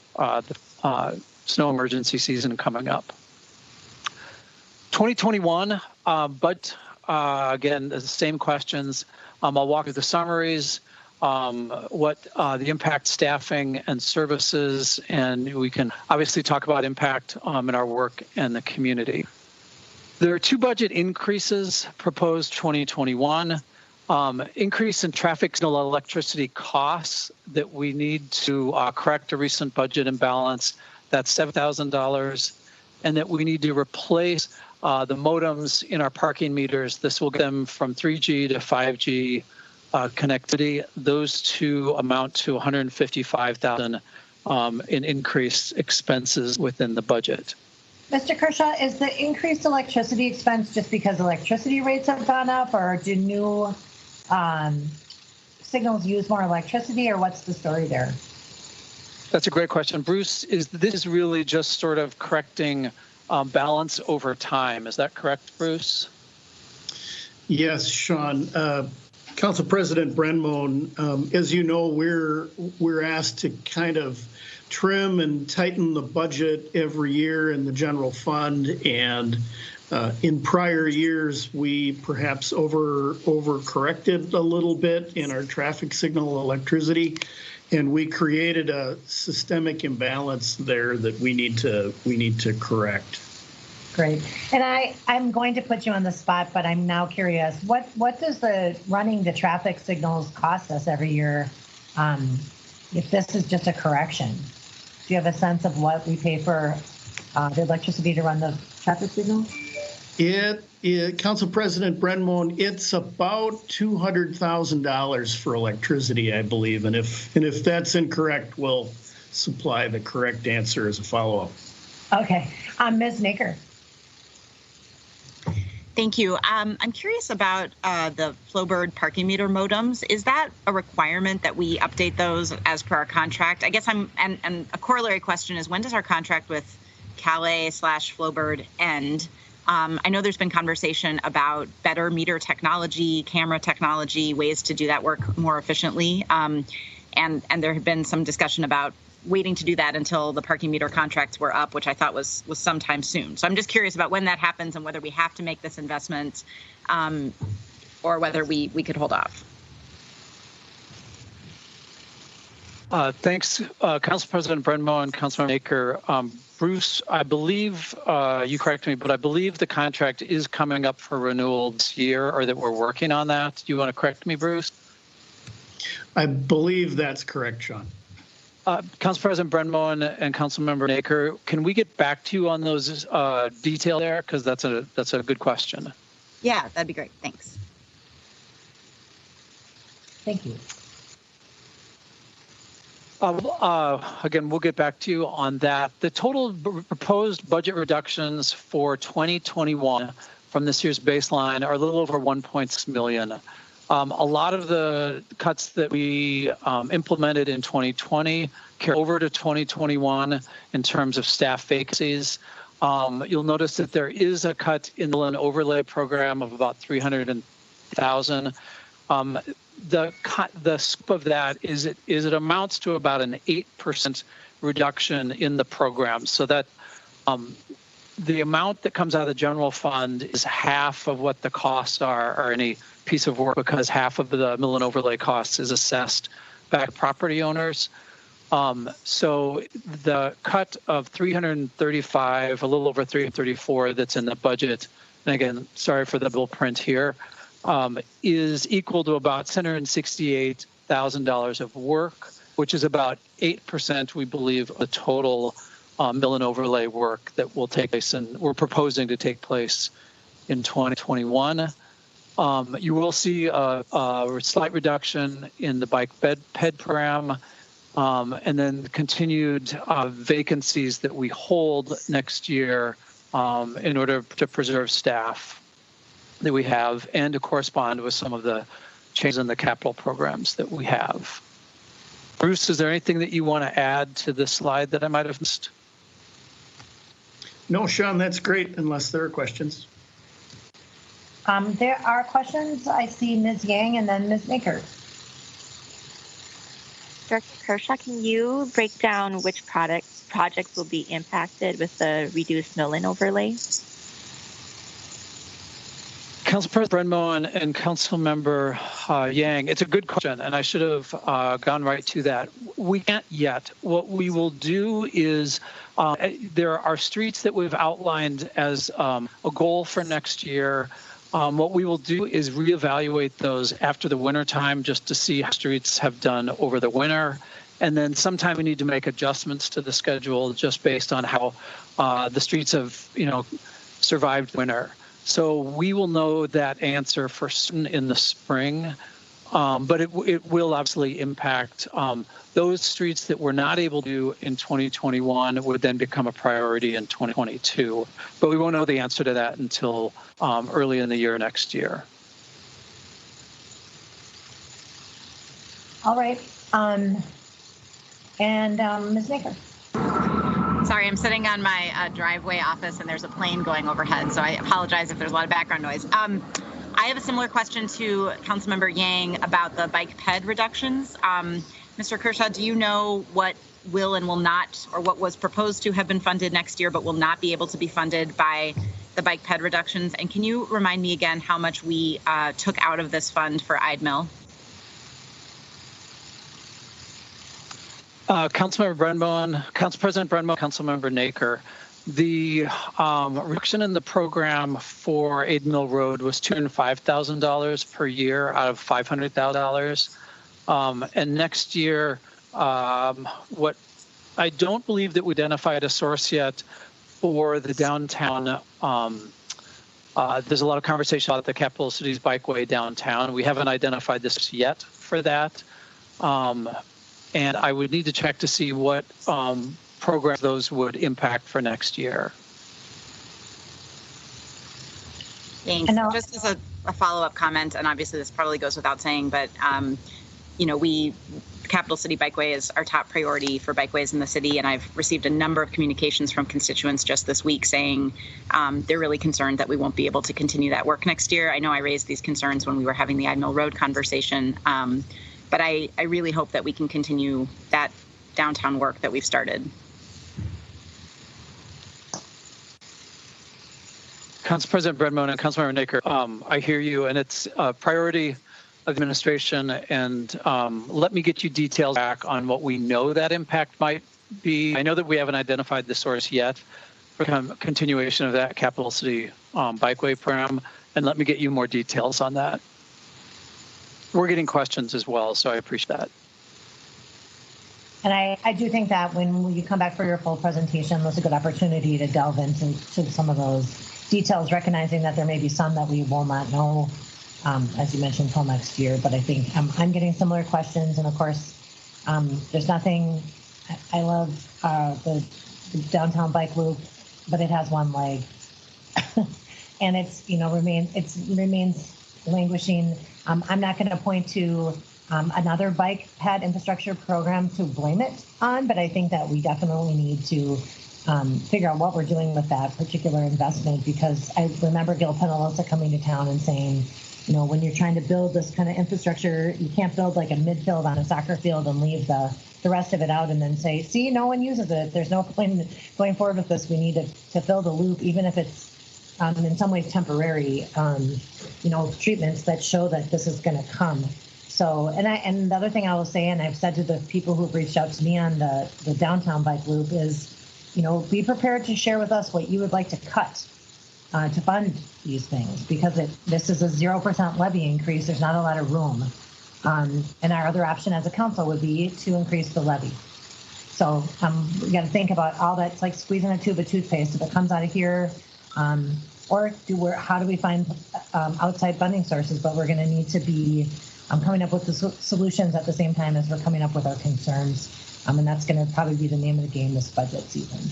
snow emergency season coming up. 2021, but again, the same questions. I'll walk through the summaries, what the impact staffing and services, and we can obviously talk about impact in our work and the community. There are two budget increases proposed 2021. Increase in traffic signal electricity costs that we need to correct a recent budget imbalance. That's $7,000, and that we need to replace the modems in our parking meters. This will get them from 3G to 5G connectivity. Those two amount to $155,000 in increased expenses within the budget. Mr. Kershaw, is the increased electricity expense just because electricity rates have gone up, or do new signals use more electricity, or what's the story there? That's a great question. Bruce, this is really just sort of correcting balance over time. Is that correct, Bruce? Yes, Sean. Council President Brenmoen, as you know, we're asked to kind of trim and tighten the budget every year in the general fund, and in prior years we perhaps overcorrected a little bit in our traffic signal electricity, and we created a systemic imbalance there that we need to correct. Great. And I'm going to put you on the spot, but I'm now curious. What does running the traffic signals cost us every year if this is just a correction? Do you have a sense of what we pay for the electricity to run the traffic signals? Council President Brenmoen, it's about $200,000 for electricity, I believe. And if that's incorrect, we'll supply the correct answer as a follow-up. Okay. Ms. Naker. Thank you. I'm curious about the Flowbird parking meter modems. Is that a requirement that we update those as per our contract? I guess and a corollary question is, when does our contract with Calais/Flowbird end? I know there's been conversation about better meter technology, camera technology, ways to do that work more efficiently. And there had been some discussion about waiting to do that until the parking meter contracts were up, which I thought was sometime soon. So I'm just curious about when that happens and whether we have to make this investment or whether we could hold off. Thanks, Council President Brenmoen and Councilmember Naker. Bruce, I believe, you correct me, but I believe the contract is coming up for renewal this year, or that we're working on that. Do you want to correct me, Bruce? I believe that's correct, Sean. Council President Brenmoen and Councilmember Naker, can we get back to you on those detail there? Because that's a good question. Yeah, that'd be great. Thanks. Thank you. Again, we'll get back to you on that. The total proposed budget reductions for 2021 from this year's baseline are a little over $1.6 million. A lot of the cuts that we implemented in 2020 carry over to 2021 in terms of staff vacancies. You'll notice that there is a cut in the overlay program of about $300,000. The scope of that is it amounts to about an 8% reduction in the program, so that the amount that comes out of the general fund is half of what the costs are, or any piece of work, because half of the mill and overlay costs is assessed back to property owners. So the cut of 335, a little over 334 that's in the budget, and again, sorry for the bill print here, is equal to about $768,000 of work, which is about 8%, we believe, of the total mill and overlay work that will take place, and we're proposing to take place in 2021. You will see a slight reduction in the bike ped program, and then continued vacancies that we hold next year in order to preserve staff that we have and to correspond with some of the changes in the capital programs that we have. Bruce, is there anything that you want to add to this slide that I might have missed? No, Sean, that's great, unless there are questions. There are questions. I see Ms. Yang and then Ms. Naker. Director Kershaw, can you break down which projects will be impacted with the reduced mill-in overlay? Council President Brenmo and Councilmember Yang, it's a good question, and I should have gone right to that. We can't yet. What we will do is there are streets that we've outlined as a goal for next year. What we will do is reevaluate those after the winter time just to see how streets have done over the winter. And then sometime we need to make adjustments to the schedule just based on how the streets have, survived winter. So we will know that answer for certain in the spring, but it will obviously impact those streets that we're not able to do in 2021 would then become a priority in 2022. But we won't know the answer to that until early in the year next year. All right. Ms. Naker. Sorry, I'm sitting on my driveway office and there's a plane going overhead, so I apologize if there's a lot of background noise. I have a similar question to Councilmember Yang about the bike ped reductions. Mr. Kershaw, do you know what will and will not, or what was proposed to have been funded next year but will not be able to be funded by the bike ped reductions? And can you remind me again how much we took out of this fund for Ide Mill? Councilmember Brenmo, Council President Brenmo, Councilmember Naker, the reduction in the program for Ide Mill Road was $205,000 per year out of $500,000. And next year, what I don't believe that we identified a source yet for the downtown. There's a lot of conversation about the Capital Cities Bikeway downtown. We haven't identified this yet for that. And I would need to check to see what programs those would impact for next year. Thanks. Just as a follow-up comment, and obviously this probably goes without saying, but Capital City Bikeway is our top priority for bikeways in the city, and I've received a number of communications from constituents just this week saying they're really concerned that we won't be able to continue that work next year. I know I raised these concerns when we were having the Ide Mill Road conversation, but I really hope that we can continue that downtown work that we've started. Council President Brenmo and Councilmember Naker, I hear you, and it's a priority of the administration. And let me get you details back on what we know that impact might be. I know that we haven't identified the source yet for continuation of that Capital City Bikeway program, and let me get you more details on that. We're getting questions as well, so I appreciate that. And I do think that when you come back for your full presentation, that's a good opportunity to delve into some of those details, recognizing that there may be some that we will not know, as you mentioned, until next year. But I think I'm getting similar questions. And of course, there's nothing, I love the downtown bike loop, but it has one leg. And it's, remains languishing. I'm not going to point to another bike ped infrastructure program to blame it on, but I think that we definitely need to figure out what we're doing with that particular investment, because I remember Gil Penalosa coming to town and saying, when you're trying to build this kind of infrastructure, you can't build like a midfield on a soccer field and leave the rest of it out and then say, see, no one uses it. There's no point going forward with this. We need to fill the loop, even if it's in some ways temporary, treatments that show that this is going to come. So, and the other thing I will say, and I've said to the people who've reached out to me on the downtown bike loop is, be prepared to share with us what you would like to cut to fund these things, because this is a 0% levy increase. There's not a lot of room. And our other option as a council would be to increase the levy. So we got to think about all that. It's like squeezing a tube of toothpaste. If it comes out of here, how do we find outside funding sources? But we're going to need to be coming up with the solutions at the same time as we're coming up with our concerns. And that's going to probably be the name of the game this budget season.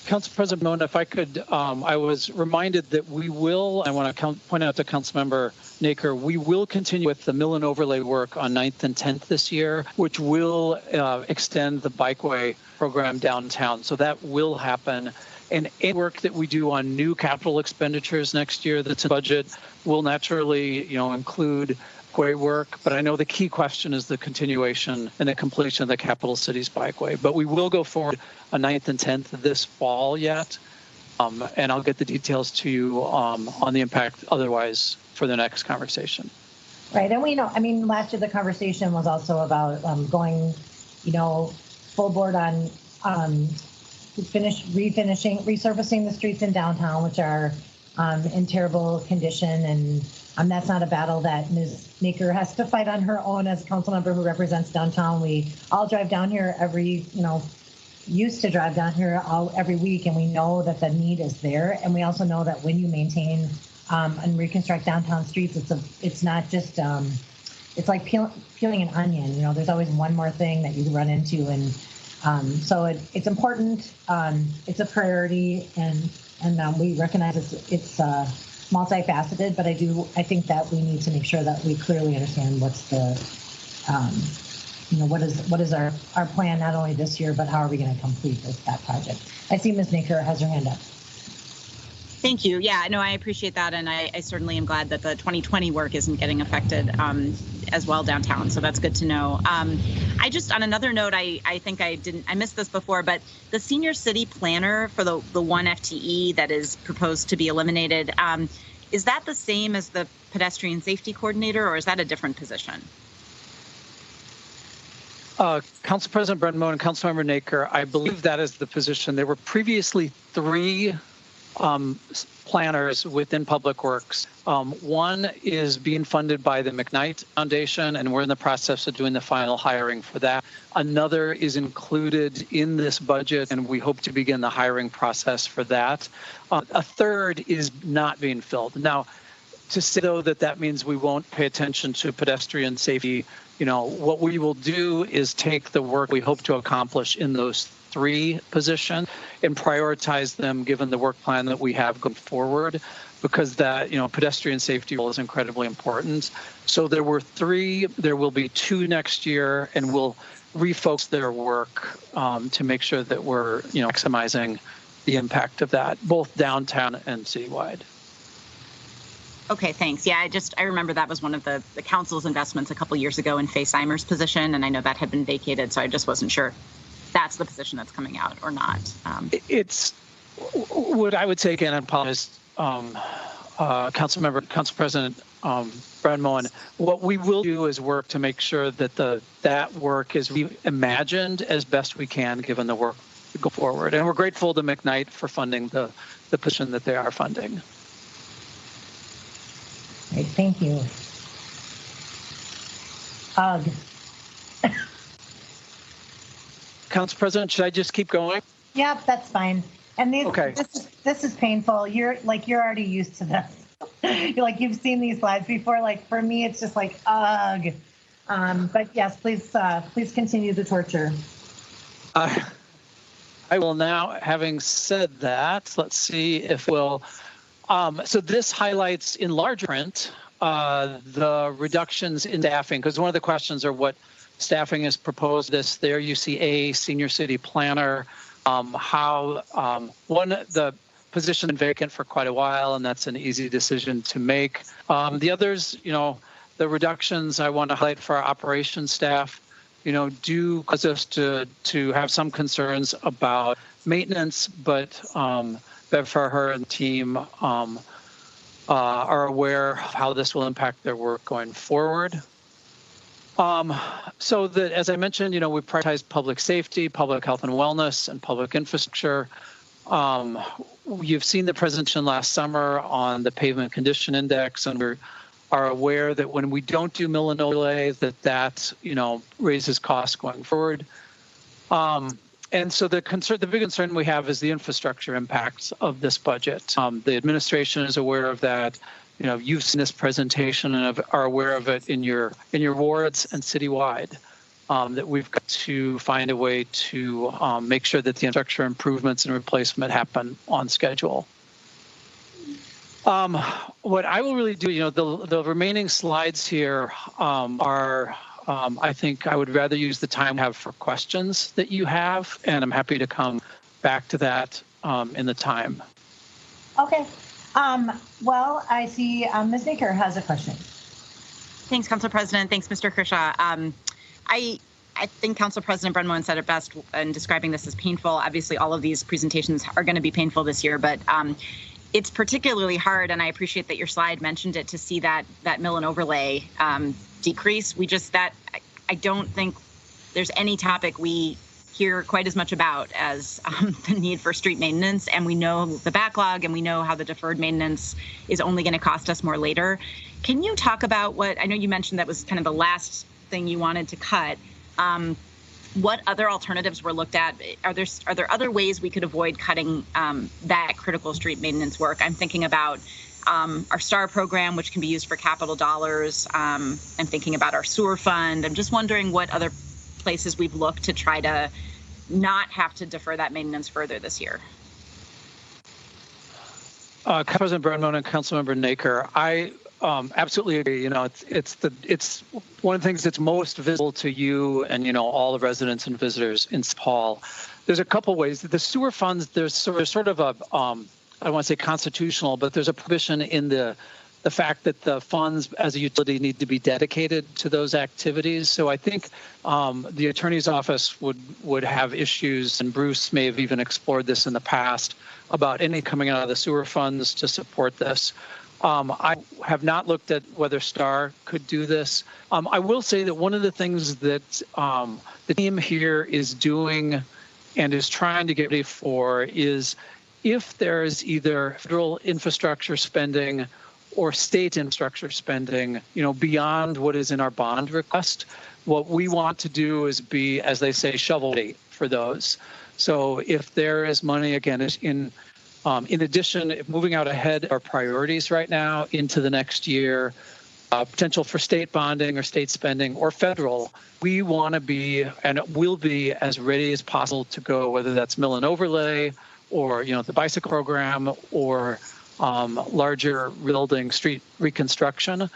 Council President Mona, if I could, I was reminded that we will, I want to point out to Councilmember Naker, we will continue with the mill and overlay work on 9th and 10th this year, which will extend the bikeway program downtown. So that will happen. And any work that we do on new capital expenditures next year that's in budget will naturally, include bikeway work. But I know the key question is the continuation and the completion of the Capital Cities Bikeway. But we will go forward on 9th and 10th this fall yet. And I'll get the details to you on the impact otherwise for the next conversation. Right. And we know, last year the conversation was also about going, full board on resurfacing the streets in downtown, which are in terrible condition. And that's not a battle that Ms. Naker has to fight on her own as a council member who represents downtown. We all drive down here used to drive down here every week, and we know that the need is there. And we also know that when you maintain and reconstruct downtown streets, it's not just it's like peeling an onion. There's always one more thing that you run into, and so it's important. It's a priority, and we recognize it's multifaceted. But I think that we need to make sure that we clearly understand what's the what is our plan, not only this year, but how are we going to complete that project? I see Ms. Naker has her hand up. Thank you. Yeah, no, I appreciate that. And I certainly am glad that the 2020 work isn't getting affected as well downtown. So that's good to know. I just, on another note, I think I missed this before, but the senior city planner for the one FTE that is proposed to be eliminated, is that the same as the pedestrian safety coordinator, or is that a different position? Council President Brendmo and Councilmember Naker, I believe that is the position. There were previously 3 planners within Public Works. One is being funded by the McKnight Foundation, and we're in the process of doing the final hiring for that. Another is included in this budget, and we hope to begin the hiring process for that. A third is not being filled. Now, to say, though, that means we won't pay attention to pedestrian safety, what we will do is take the work we hope to accomplish in those 3 positions and prioritize them given the work plan that we have going forward, because that, pedestrian safety role is incredibly important. So there were 3, there will be 2 next year, and we'll refocus their work to make sure that we're, maximizing the impact of that, both downtown and citywide. Okay, thanks. Yeah, I remember that was one of the council's investments a couple years ago in Faye Seimer's position, and I know that had been vacated, so I just wasn't sure that's the position that's coming out or not. It's what I would say again, I apologize, Council President Brendmo, and what we will do is work to make sure that that work is reimagined as best we can given the work to go forward. And we're grateful to McKnight for funding the position that they are funding. Great, thank you. Council President, should I just keep going? Yep, that's fine. And okay. This is painful. You're already used to this. You've seen these slides before. For me, it's just ugh. But yes, please continue the torture. I will now, having said that, let's see if we'll. So this highlights in large print the reductions in staffing, because one of the questions are what staffing is proposed. There you see a senior city planner, the position been vacant for quite a while, and that's an easy decision to make. The others, the reductions I want to highlight for our operations staff, do cause us to have some concerns about maintenance, but Bev Farher and the team are aware of how this will impact their work going forward. So that, as I mentioned, we prioritize public safety, public health and wellness, and public infrastructure. You've seen the presentation last summer on the pavement condition index, and we are aware that when we don't do mill and overlay, that raises costs going forward. And so the big concern we have is the infrastructure impacts of this budget. The administration is aware of that. You've seen this presentation and are aware of it in your wards and citywide. That we've got to find a way to make sure that the infrastructure improvements and replacement happen on schedule. What I will really do, the remaining slides here are. I think I would rather use the time we have for questions that you have, and I'm happy to come back to that in the time. Okay. Well, I see Ms. Naker has a question. Thanks, Council President. Thanks, Mr. Kershaw. I think Council President Brenmoen said it best in describing this as painful. Obviously, all of these presentations are going to be painful this year, but it's particularly hard, and I appreciate that your slide mentioned it, to see that mill and overlay decrease. I don't think there's any topic we hear quite as much about as the need for street maintenance, and we know the backlog, and we know how the deferred maintenance is only going to cost us more later. Can you talk about what, I know you mentioned that was kind of the last thing you wanted to cut. What other alternatives were looked at? Are there other ways we could avoid cutting that critical street maintenance work? I'm thinking about our STAR program, which can be used for capital dollars. I'm thinking about our sewer fund. I'm just wondering what other places we've looked to try to not have to defer that maintenance further this year. President Brenmoen and Councilmember Naker, I absolutely agree. You know, it's one of the things that's most visible to you and, you know, all the residents and visitors in St. Paul. There's a couple ways. The sewer funds, there's sort of a, I don't want to say constitutional, but there's a provision in the fact that the funds as a utility need to be dedicated to those activities. So I think the attorney's office would have issues, and Bruce may have even explored this in the past, about any coming out of the sewer funds to support this. I have not looked at whether STAR could do this. I will say that one of the things that the team here is doing and is trying to get ready for is, if there is either federal infrastructure spending or state infrastructure spending, you know, beyond what is in our bond request, what we want to do is be, as they say, shovel ready for those. So if there is money, again, in addition, if moving out ahead our priorities right now into the next year, potential for state bonding or state spending or federal, we want to be and will be as ready as possible to go, whether that's mill and overlay or, you know, the bicycle program or larger building street reconstruction.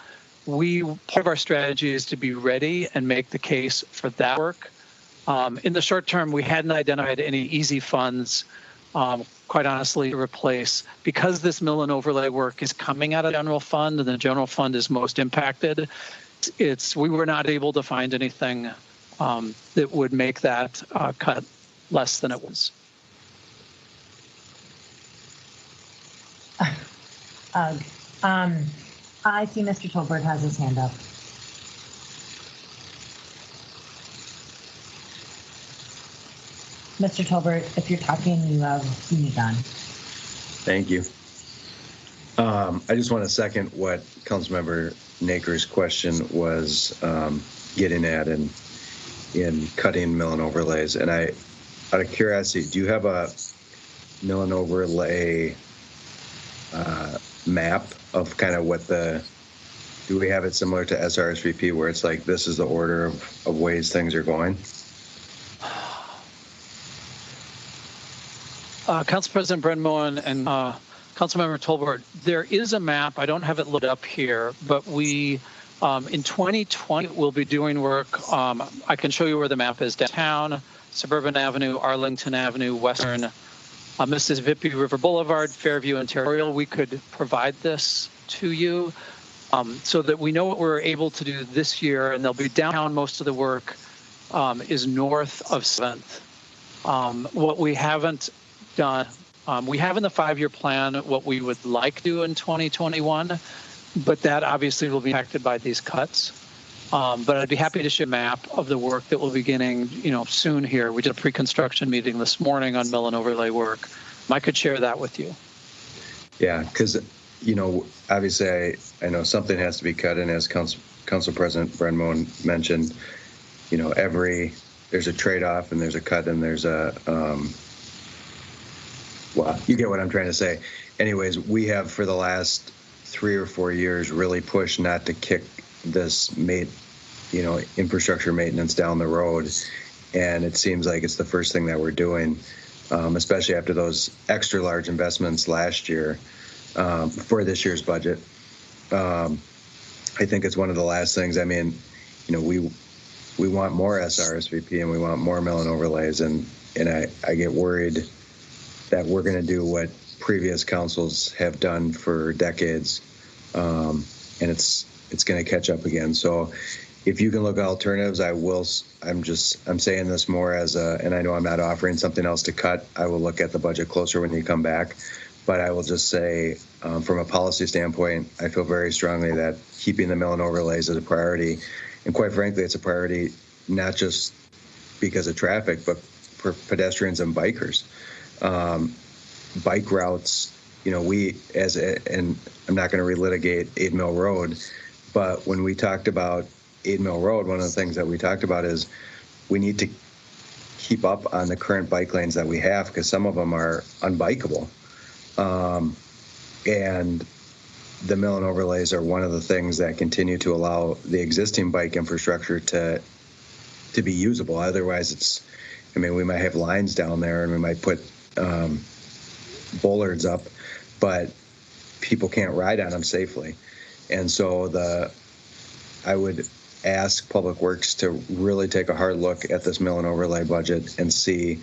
Part of our strategy is to be ready and make the case for that work. In the short term, we hadn't identified any easy funds, quite honestly, to replace, because this mill and overlay work is coming out of the general fund, and the general fund is most impacted. We were not able to find anything that would make that cut less than it was. I see Mr. Tolbert has his hand up. Mr. Tolbert, if you're talking, you have mute on. Thank you. I just want to second what Councilmember Naker's question was getting at in cutting mill and overlays. And out of curiosity, do you have a mill and overlay map of kind of do we have it similar to SRSVP, where it's like, this is the order of ways things are going? Council President Brenmoen and Councilmember Tolbert, there is a map. I don't have it loaded up here, but we, in 2020, we'll be doing work. I can show you where the map is: downtown, Suburban Avenue, Arlington Avenue, Western, Mississippi River Boulevard, Fairview, and Territorial. We could provide this to you so that we know what we're able to do this year, and they'll be downtown. Most of the work is north of 7th. What we haven't done, we have in the 5-year plan what we would like to do in 2021, but that obviously will be impacted by these cuts. But I'd be happy to share a map of the work that will be beginning, you know, soon here. We did a pre-construction meeting this morning on mill and overlay work. I could share that with you. Yeah, because, you know, obviously I know something has to be cut, and as Council President Brenmoen mentioned, you know, there's a trade-off and there's a cut and there's a well, you get what I'm trying to say. Anyways, we have for the last 3 or 4 years really pushed not to kick this infrastructure maintenance down the road, and it seems like it's the first thing that we're doing, especially after those extra large investments last year for this year's budget. I think it's one of the last things. I mean, you know, we want more SRSVP and we want more mill and overlays, and I get worried that we're going to do what previous councils have done for decades, and it's going to catch up again. So if you can look at alternatives, I will. I'm saying this more as and I know I'm not offering something else to cut. I will look at the budget closer when you come back. But I will just say, from a policy standpoint, I feel very strongly that keeping the mill and overlays is a priority. And quite frankly, it's a priority not just because of traffic, but for pedestrians and bikers. Bike routes, and I'm not going to relitigate 8 Mill Road, but when we talked about 8 Mill Road, one of the things that we talked about is we need to keep up on the current bike lanes that we have, because some of them are unbikeable. And the mill and overlays are one of the things that continue to allow the existing bike infrastructure to be usable. Otherwise, we might have lines down there and we might put bollards up, but people can't ride on them safely. And so I would ask Public Works to really take a hard look at this mill and overlay budget and see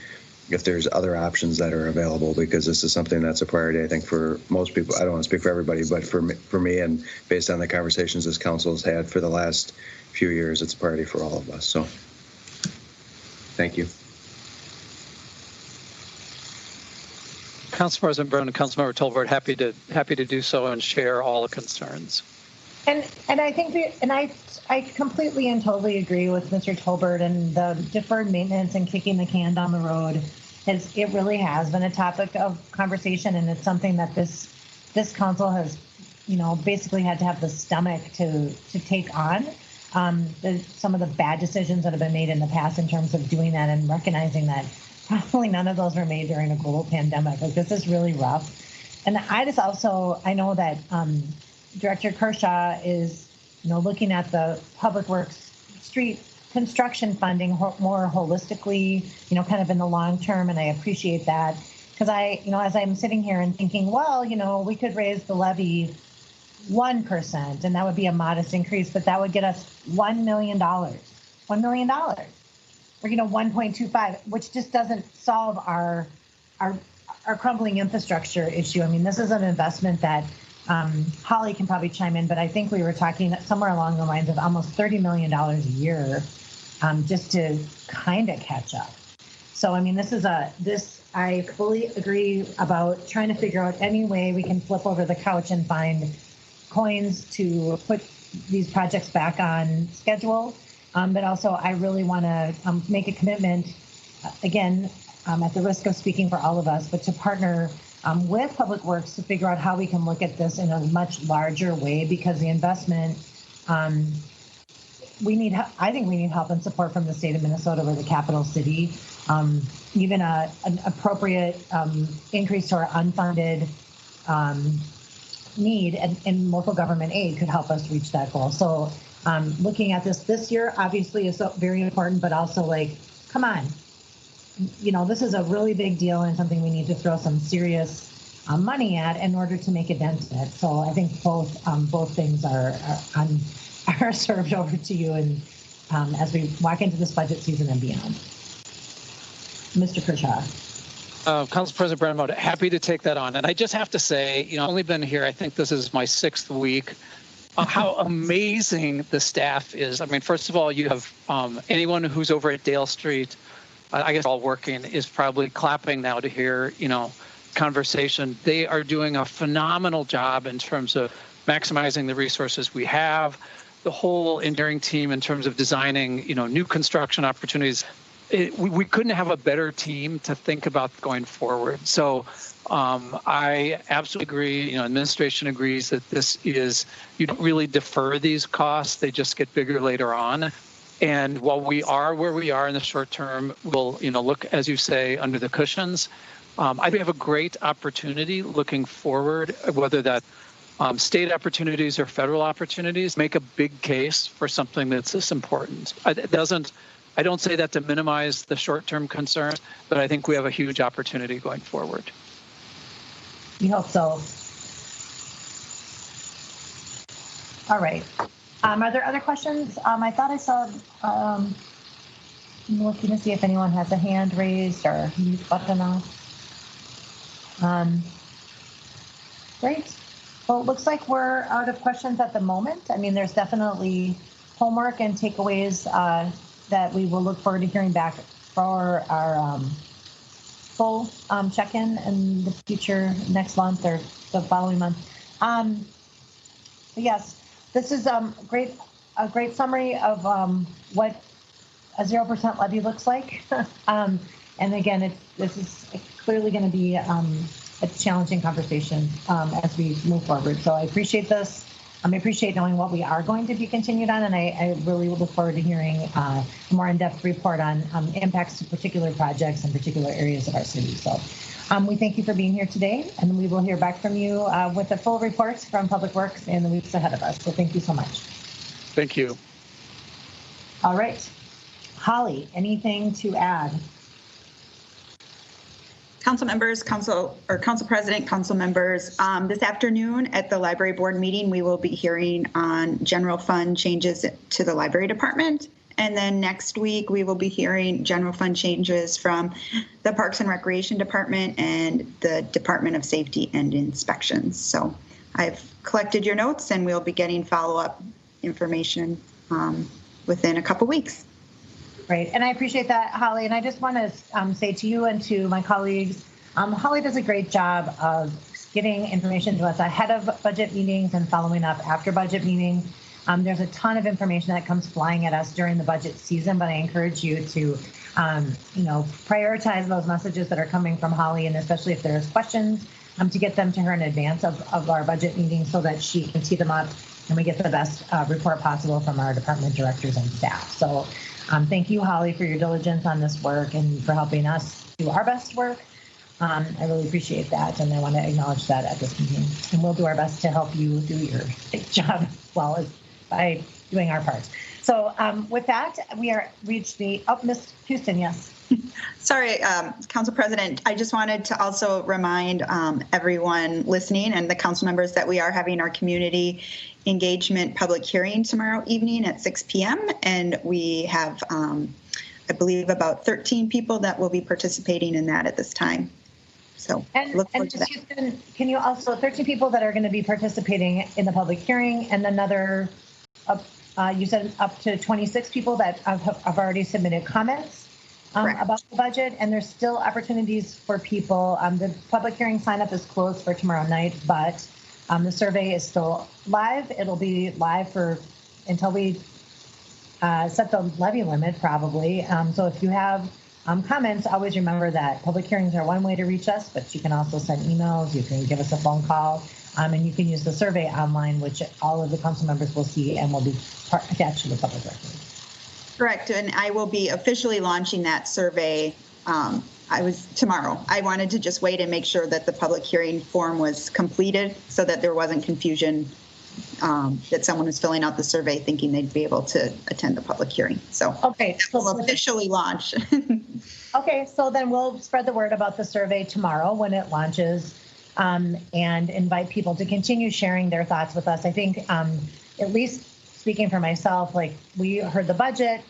if there's other options that are available, because this is something that's a priority, I think, for most people. I don't want to speak for everybody, but for me, and based on the conversations this council has had for the last few years, it's a priority for all of us. So thank you. Council President Brown and Councilmember Tolbert, happy to do so and share all the concerns. And I think I completely and totally agree with Mr. Tolbert, and the deferred maintenance and kicking the can down the road it really has been a topic of conversation, and it's something that this council has, basically had to have the stomach to take on. Some of the bad decisions that have been made in the past in terms of doing that, and recognizing that probably none of those were made during a global pandemic. Like, this is really rough. And I know that Director Kershaw is, looking at the Public Works street construction funding more holistically, kind of in the long term. And I appreciate that, because as I'm sitting here and thinking, well, we could raise the levy 1%, and that would be a modest increase, but that would get us $1 million. $1 million. Or 1.25, which just doesn't solve our crumbling infrastructure issue. I mean, this is an investment that Holly can probably chime in, but I think we were talking somewhere along the lines of almost $30 million a year, just to kind of catch up. So, I mean, I fully agree about trying to figure out any way we can flip over the couch and find coins to put these projects back on schedule. But also, I really want to make a commitment, again, at the risk of speaking for all of us, but to partner with Public Works to figure out how we can look at this in a much larger way, because the investment, I think we need help and support from the state of Minnesota, or the capital city. Even an appropriate increase to our unfunded need and local government aid could help us reach that goal. So looking at this year, obviously, is very important, but also, come on. This is a really big deal and something we need to throw some serious money at in order to make a dent in it. So I think both things are served over to you, and as we walk into this budget season and beyond. Mr. Kershaw. Council President Brown, happy to take that on. And I just have to say, I've only been here, I think this is my 6th week. How amazing the staff is. I mean, first of all, you have anyone who's over at Dale Street, I guess all working, is probably clapping now to hear, conversation. They are doing a phenomenal job in terms of maximizing the resources we have. The whole engineering team in terms of designing, new construction opportunities. We couldn't have a better team to think about going forward. So I absolutely agree. Administration agrees that you don't really defer these costs. They just get bigger later on. And while we are where we are in the short term, we'll, look, as you say, under the cushions. I think we have a great opportunity looking forward, whether that state opportunities or federal opportunities, make a big case for something that's this important. I don't say that to minimize the short-term concerns, but I think we have a huge opportunity going forward. We hope so. All right. Are there other questions? I thought I saw, I'm looking to see if anyone has a hand raised or mute button off. Great. Well, it looks like we're out of questions at the moment. I mean, there's definitely homework and takeaways that we will look forward to hearing back for our full check-in in the future next month or the following month. Yes, this is a great summary of what a 0% levy looks like. And again, this is clearly going to be a challenging conversation as we move forward. So I appreciate this. I appreciate knowing what we are going to be continued on, and I really look forward to hearing a more in-depth report on impacts to particular projects and particular areas of our city. So we thank you for being here today, and we will hear back from you with a full report from Public Works in the weeks ahead of us. So thank you so much. Thank you. All right. Holly, anything to add? Council members, council president, council members, this afternoon at the library board meeting, we will be hearing on general fund changes to the library department. And then next week, we will be hearing general fund changes from the Parks and Recreation Department and the Department of Safety and Inspections. So I've collected your notes, and we'll be getting follow-up information within a couple weeks. Great, and I appreciate that, Holly. And I just want to say to you and to my colleagues, Holly does a great job of getting information to us ahead of budget meetings and following up after budget meetings. There's a ton of information that comes flying at us during the budget season, but I encourage you to, prioritize those messages that are coming from Holly, and especially if there's questions, to get them to her in advance of our budget meeting so that she can tee them up and we get the best report possible from our department directors and staff. So thank you, Holly, for your diligence on this work and for helping us do our best work. I really appreciate that, and I want to acknowledge that at this meeting. And we'll do our best to help you do your job as well as by doing our part. So with that, we are reached the Miss Houston, yes. Sorry, Council President, I just wanted to also remind everyone listening and the council members that we are having our community engagement public hearing tomorrow evening at 6 p.m. And we have, I believe, about 13 people that will be participating in that at this time. So look forward to that. Houston, can you also, 13 people that are going to be participating in the public hearing, and another, you said up to 26 people that have already submitted comments about the budget, and there's still opportunities for people. The public hearing sign up is closed for tomorrow night, but the survey is still live. It'll be live for until we set the levy limit, probably. So if you have comments, always remember that public hearings are one way to reach us, but you can also send emails, you can give us a phone call, and you can use the survey online, which all of the council members will see and will be attached to the public record. Correct, and I will be officially launching that survey tomorrow. I wanted to just wait and make sure that the public hearing form was completed so that there wasn't confusion that someone was filling out the survey thinking they'd be able to attend the public hearing. So okay, so we'll officially launch. Okay, so then we'll spread the word about the survey tomorrow when it launches, and invite people to continue sharing their thoughts with us. I think, at least speaking for myself, like we heard the budget,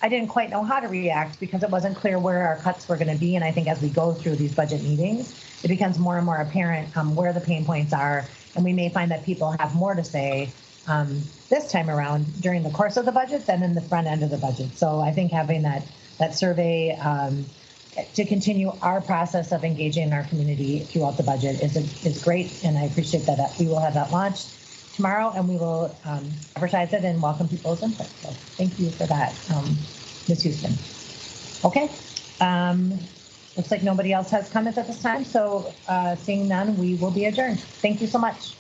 I didn't quite know how to react because it wasn't clear where our cuts were going to be. And I think as we go through these budget meetings, it becomes more and more apparent where the pain points are. And we may find that people have more to say this time around during the course of the budget than in the front end of the budget. So I think having that survey to continue our process of engaging our community throughout the budget is great. And I appreciate that we will have that launched tomorrow, and we will advertise it and welcome people's input. So thank you for that, Ms. Houston. Okay, looks like nobody else has comments at this time. So seeing none, we will be adjourned. Thank you so much.